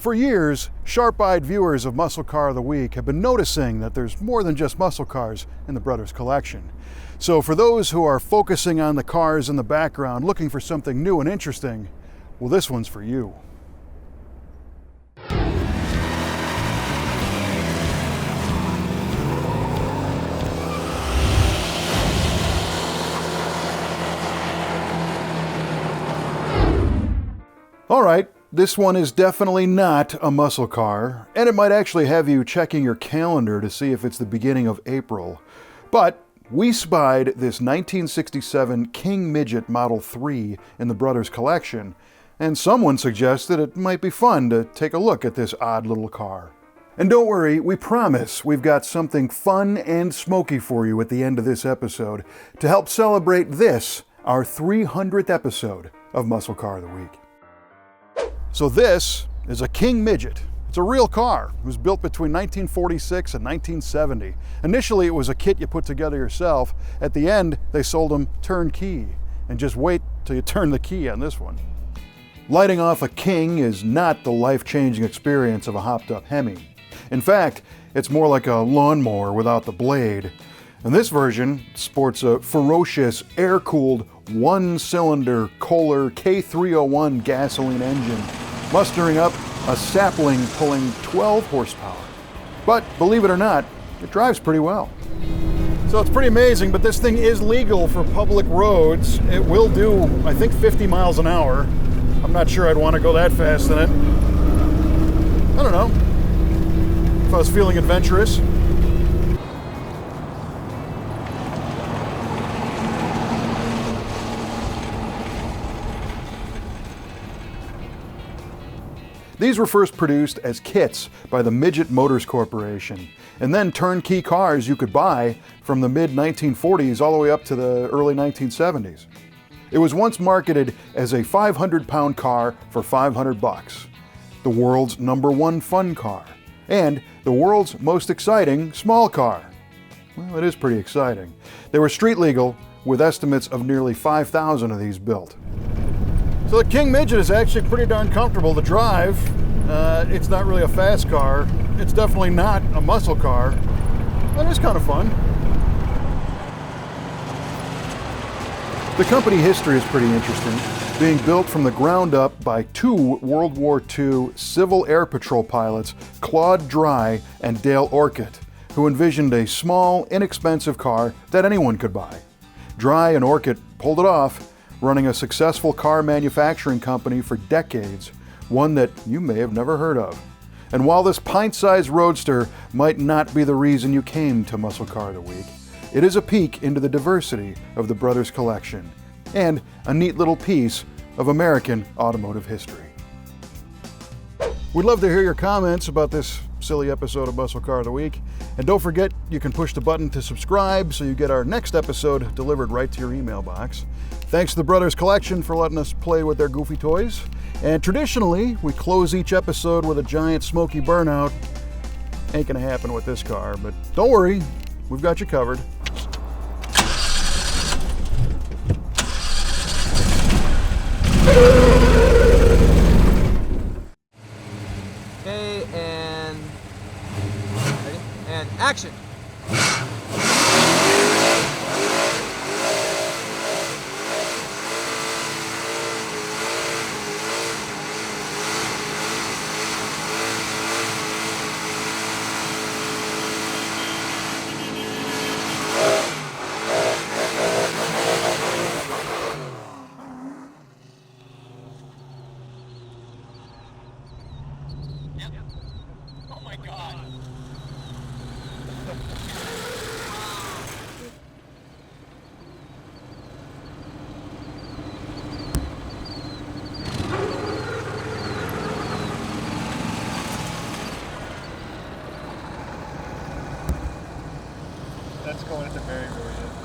For years, sharp-eyed viewers of Muscle Car of the Week have been noticing that there's more than just muscle cars in the brothers' collection. So for those who are focusing on the cars in the background, looking for something new and interesting, well, this one's for you. All right, this one is definitely not a muscle car, and it might actually have you checking your calendar to see if it's the beginning of April. But we spied this 1967 King Midget Model III in the brothers' collection, and someone suggested it might be fun to take a look at this odd little car. And don't worry, we promise we've got something fun and smoky for you at the end of this episode to help celebrate this, our 300th episode of Muscle Car of the Week. So this is a King Midget. It's a real car. It was built between 1946 and 1970. Initially, it was a kit you put together yourself. At the end, they sold them turnkey. And just wait till you turn the key on this one. Lighting off a King is not the life-changing experience of a hopped-up Hemi. In fact, it's more like a lawnmower without the blade. And this version sports a ferocious, air-cooled, one-cylinder Kohler K301 gasoline engine, mustering up a sapling-pulling 12 horsepower. But believe it or not, it drives pretty well. So it's pretty amazing, but this thing is legal for public roads. It will do, I think, 50 miles an hour. I'm not sure I'd want to go that fast in it. I don't know. If I was feeling adventurous. These were first produced as kits by the Midget Motors Corporation, and then turnkey cars you could buy from the mid-1940s all the way up to the early 1970s. It was once marketed as a 500-pound car for $500, the world's #1 fun car, and the world's most exciting small car. Well, it is pretty exciting. They were street legal, with estimates of nearly 5,000 of these built. So the King Midget is actually pretty darn comfortable to drive. It's not really a fast car. It's definitely not a muscle car, but it's kind of fun. The company history is pretty interesting, being built from the ground up by two World War II Civil Air Patrol pilots, Claude Dry and Dale Orcutt, who envisioned a small, inexpensive car that anyone could buy. Dry and Orcutt pulled it off, running a successful car manufacturing company for decades, one that you may have never heard of. And while this pint-sized roadster might not be the reason you came to Muscle Car of the Week, it is a peek into the diversity of the brothers' collection, and a neat little piece of American automotive history. We'd love to hear your comments about this silly episode of Muscle Car of the Week. And don't forget, you can push the button to subscribe so you get our next episode delivered right to your email box. Thanks to the Brothers Collection for letting us play with their goofy toys. And traditionally, we close each episode with a giant smoky burnout. Ain't gonna happen with this car, but don't worry, we've got you covered. Okay, and ready? And action! Oh my God! That's going at the very, very end.